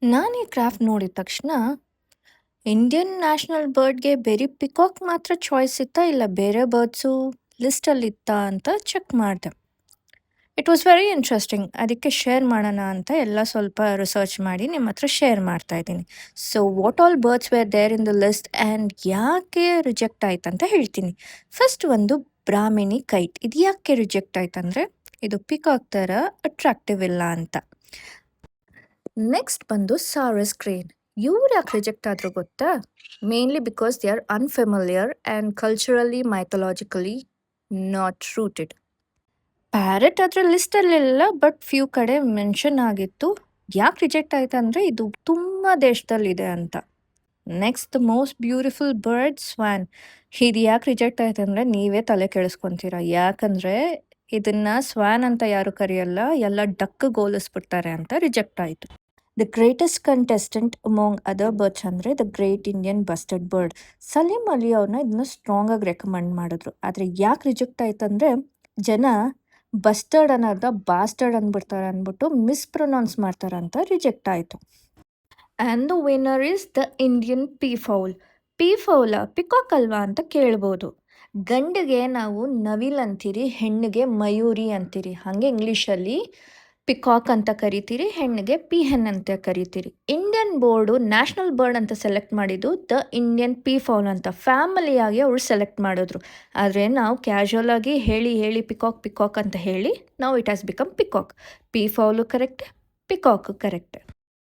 ನಾನು ಈ ಕ್ರಾಫ್ಟ್ ನೋಡಿದ ತಕ್ಷಣ ಇಂಡಿಯನ್ ನ್ಯಾಷನಲ್ ಬರ್ಡ್‌ಗೆ ಬರೀ ಪಿಕಾಕ್ ಮಾತ್ರ ಚಾಯ್ಸ್ ಇತ್ತಾ? ಇಲ್ಲ ಬೇರೆ ಬರ್ಡ್ಸು ಲಿಸ್ಟಲ್ಲಿತ್ತಾ ಅಂತ ಚೆಕ್ ಮಾಡಿದೆ. It was very interesting. ಅದಕ್ಕೆ ಶೇರ್ ಮಾಡೋಣ ಅಂತ ಎಲ್ಲ ಸ್ವಲ್ಪ ರಿಸರ್ಚ್ ಮಾಡಿ ನಿಮ್ಮ ಹತ್ರ ಶೇರ್ ಮಾಡ್ತಾ ಇದ್ದೀನಿ. So what all birds were there in the list and ಯಾಕೆ ರಿಜೆಕ್ಟ್ ಆಯ್ತಂತ ಹೇಳ್ತೀನಿ. ಫಸ್ಟ್ ಒಂದು ಬ್ರಾಹ್ಮಿಣಿ ಕೈಟ್. ಇದು ಯಾಕೆ ರಿಜೆಕ್ಟ್ ಆಯ್ತಂದರೆ ಇದು ಪಿಕಾಕ್ ಥರ ಅಟ್ರಾಕ್ಟಿವ್ ಇಲ್ಲ ಅಂತ. ನೆಕ್ಸ್ಟ್ ಬಂದು ಸಾರಸ್ ಕ್ರೇನ್. ಇವ್ರು ಯಾಕೆ ರಿಜೆಕ್ಟ್ ಆದರೂ ಗೊತ್ತಾ? Mainly because they are unfamiliar and culturally mythologically not rooted. Parrot ಅದರ ಲಿಸ್ಟಲ್ಲಿಲ್ಲ, ಬಟ್ ಫ್ಯೂ ಕಡೆ ಮೆನ್ಷನ್ ಆಗಿತ್ತು. ಯಾಕೆ ರಿಜೆಕ್ಟ್ ಆಯ್ತು ಅಂದರೆ ಇದು ತುಂಬ ದೇಶದಲ್ಲಿದೆ ಅಂತ. Next the most beautiful bird swan. ಇದು ಯಾಕೆ ರಿಜೆಕ್ಟ್ ಆಯ್ತು ಅಂದರೆ ನೀವೇ ತಲೆ ಕೆಡಿಸ್ಕೊತೀರ. ಯಾಕಂದರೆ ಇದನ್ನು ಸ್ವಾನ್ ಅಂತ ಯಾರು ಕರೆಯಲ್ಲ, ಎಲ್ಲ ಡಕ್ಕಿಗೆ ಹೋಲಿಸ್ಬಿಡ್ತಾರೆ ಅಂತ ರಿಜೆಕ್ಟ್ ಆಯಿತು. The greatest contestant among other birds ಅಂದರೆ the great Indian bustard bird. Salim Ali ಅವ್ರನ್ನ ಇದನ್ನ ಸ್ಟ್ರಾಂಗಾಗಿ ರೆಕಮೆಂಡ್ ಮಾಡಿದ್ರು. ಆದರೆ ಯಾಕೆ ರಿಜೆಕ್ಟ್ ಆಯ್ತು ಅಂದರೆ ಜನ ಬಸ್ಟರ್ಡ್ ಅನ್ನೋದ ಬಾಸ್ಟರ್ಡ್ ಅಂದ್ಬಿಡ್ತಾರೆ ಅಂದ್ಬಿಟ್ಟು ಮಿಸ್ಪ್ರೊನೌನ್ಸ್ ಮಾಡ್ತಾರಂತ ರಿಜೆಕ್ಟ್ ಆಯಿತು. And the winner is the Indian pea fowl. Pea fowl peacock ಅಲ್ವಾ ಅಂತ ಕೇಳ್ಬೋದು. ಗಂಡಿಗೆ ನಾವು ನವಿಲ್ ಅಂತೀರಿ, ಹೆಣ್ಣಿಗೆ ಮಯೂರಿ ಅಂತೀರಿ. ಹಾಗೆ ಇಂಗ್ಲೀಷಲ್ಲಿ ಪಿಕಾಕ್ ಅಂತ ಕರಿತೀರಿ, ಹೆಣ್ಣಿಗೆ ಪೀಹೆನ್ ಅಂತ ಕರಿತೀರಿ. ಇಂಡಿಯನ್ ಬೋರ್ಡು ನ್ಯಾಷನಲ್ ಬರ್ಡ್ ಅಂತ ಸೆಲೆಕ್ಟ್ ಮಾಡಿದ್ದು ದ ಇಂಡಿಯನ್ ಪೀ ಫೌಲ್ ಅಂತ ಫ್ಯಾಮಿಲಿಯಾಗಿ ಅವ್ರು ಸೆಲೆಕ್ಟ್ ಮಾಡಿದ್ರು. ಆದರೆ ನಾವು ಕ್ಯಾಶುವಲ್ ಆಗಿ ಹೇಳಿ ಹೇಳಿ ಪಿಕಾಕ್ ಪಿಕಾಕ್ ಅಂತ ಹೇಳಿ ನಾವು it has become peacock. Pea fowl correct, peacock correct.